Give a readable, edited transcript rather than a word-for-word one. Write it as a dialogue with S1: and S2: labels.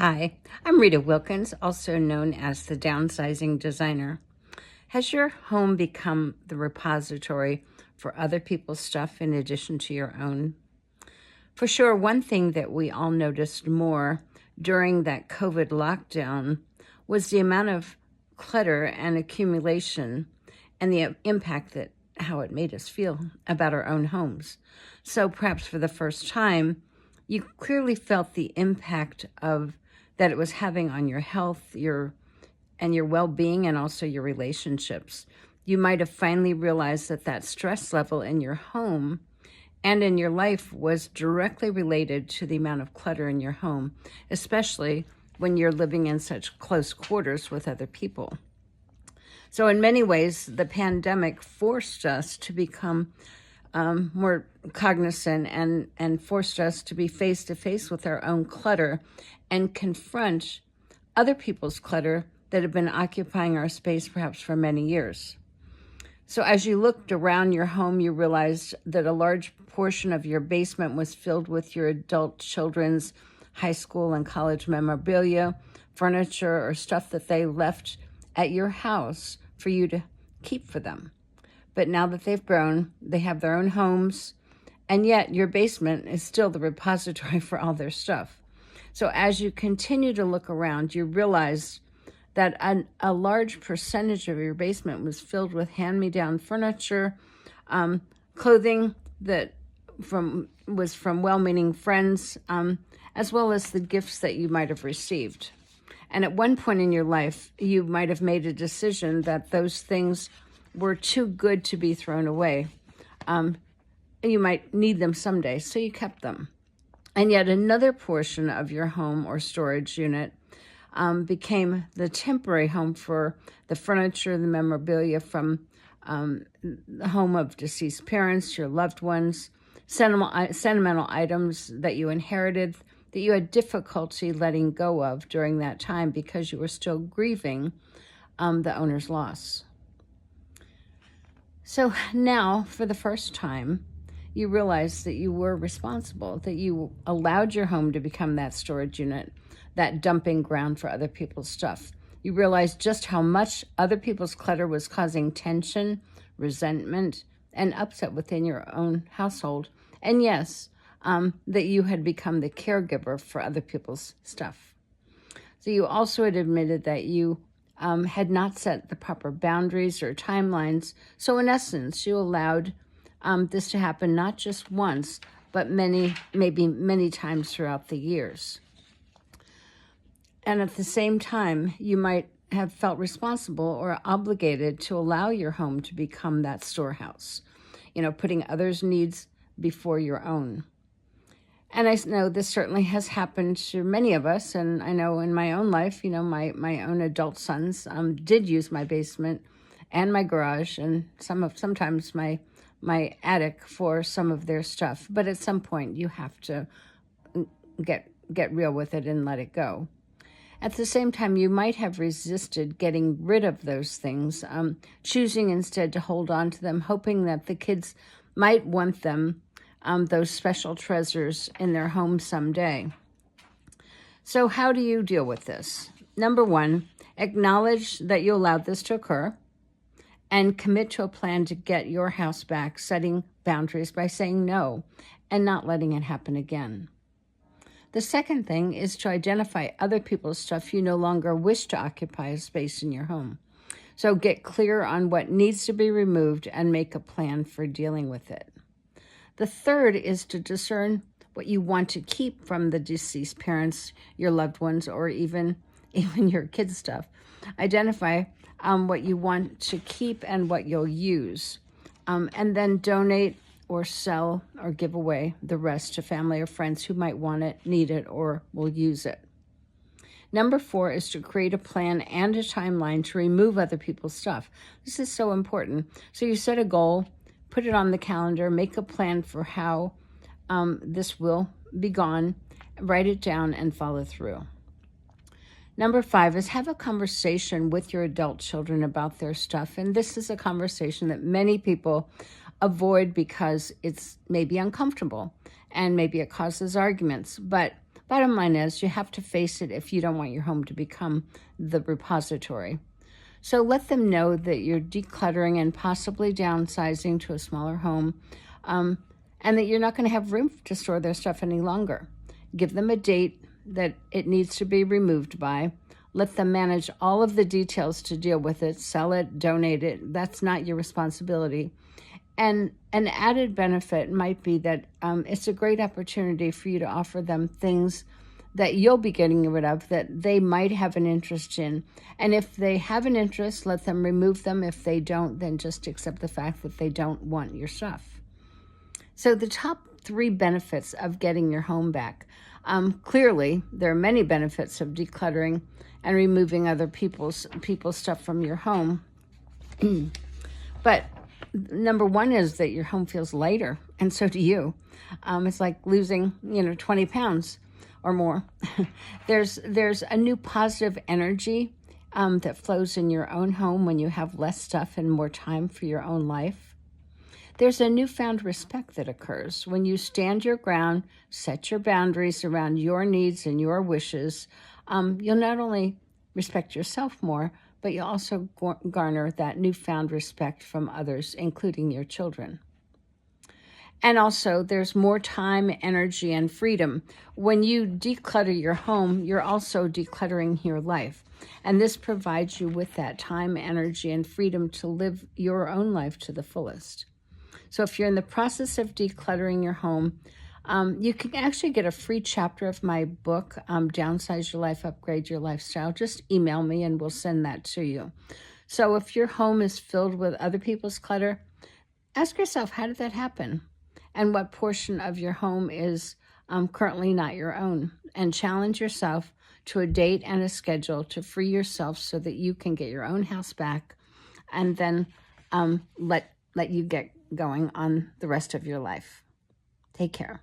S1: Hi, I'm Rita Wilkins, also known as the Downsizing Designer. Has your home become the repository for other people's stuff in addition to your own? For sure, one thing that we all noticed more during that COVID lockdown was the amount of clutter and accumulation and the impact that how it made us feel about our own homes. So perhaps for the first time, you clearly felt the impact of that it was having on your health, your well-being, and also your relationships. You might have finally realized that stress level in your home and in your life was directly related to the amount of clutter in your home, especially when you're living in such close quarters with other people. So in many ways, the pandemic forced us to become more cognizant and forced us to be face-to-face with our own clutter and confront other people's clutter that have been occupying our space perhaps for many years. So as you looked around your home, you realized that a large portion of your basement was filled with your adult children's high school and college memorabilia, furniture, or stuff that they left at your house for you to keep for them. But now that they've grown, they have their own homes, and yet your basement is still the repository for all their stuff. So as you continue to look around, you realize that a large percentage of your basement was filled with hand-me-down furniture, clothing that was from well-meaning friends, as well as the gifts that you might have received. And at one point in your life, you might have made a decision that those things were too good to be thrown away. You might need them someday, so you kept them. And yet another portion of your home or storage unit became the temporary home for the furniture, the memorabilia from the home of deceased parents, your loved ones, sentimental items that you inherited that you had difficulty letting go of during that time because you were still grieving the owner's loss. So now, for the first time, you realize that you were responsible, that you allowed your home to become that storage unit, that dumping ground for other people's stuff. You realized just how much other people's clutter was causing tension, resentment, and upset within your own household. And yes, that you had become the caregiver for other people's stuff. So you also had admitted that you had not set the proper boundaries or timelines. So in essence, you allowed this to happen not just once, but maybe many times throughout the years. And at the same time, you might have felt responsible or obligated to allow your home to become that storehouse, putting others' needs before your own. And I know this certainly has happened to many of us, and I know in my own life, my own adult sons did use my basement and my garage and sometimes my attic for some of their stuff. But at some point, you have to get real with it and let it go. At the same time, you might have resisted getting rid of those things, choosing instead to hold on to them, hoping that the kids might want them, those special treasures in their home someday. So how do you deal with this? Number one, acknowledge that you allowed this to occur and commit to a plan to get your house back, setting boundaries by saying no and not letting it happen again. The second thing is to identify other people's stuff you no longer wish to occupy a space in your home. So get clear on what needs to be removed and make a plan for dealing with it. The third is to discern what you want to keep from the deceased parents, your loved ones, or even your kids' stuff. Identify what you want to keep and what you'll use, and then donate or sell or give away the rest to family or friends who might want it, need it, or will use it. Number 4 is to create a plan and a timeline to remove other people's stuff. This is so important. So you set a goal, put it on the calendar, make a plan for how this will be gone, write it down, and follow through. Number 5 is have a conversation with your adult children about their stuff. And this is a conversation that many people avoid because it's maybe uncomfortable and maybe it causes arguments. But Bottom line is, you have to face it if you don't want your home to become the repository. So let them know that you're decluttering and possibly downsizing to a smaller home, and that you're not going to have room to store their stuff any longer. Give them a date that it needs to be removed by. Let them manage all of the details to deal with it, sell it, donate it. That's not your responsibility. And an added benefit might be that it's a great opportunity for you to offer them things that you'll be getting rid of that they might have an interest in. And if they have an interest, let them remove them. If they don't, then just accept the fact that they don't want your stuff. So the top 3 benefits of getting your home back. Clearly, there are many benefits of decluttering and removing other people's stuff from your home. But number 1 is that your home feels lighter, and so do you. It's like losing, 20 pounds or more. There's a new positive energy that flows in your own home when you have less stuff and more time for your own life. There's a newfound respect that occurs when you stand your ground, set your boundaries around your needs and your wishes. You'll not only respect yourself more, but you'll also garner that newfound respect from others, including your children. And also, there's more time, energy, and freedom. When you declutter your home, you're also decluttering your life. And this provides you with that time, energy, and freedom to live your own life to the fullest. So if you're in the process of decluttering your home, you can actually get a free chapter of my book, Downsize Your Life, Upgrade Your Lifestyle. Just email me and we'll send that to you. So if your home is filled with other people's clutter, ask yourself, how did that happen? And what portion of your home is currently not your own? And challenge yourself to a date and a schedule to free yourself so that you can get your own house back, and then let you get going on the rest of your life. Take care.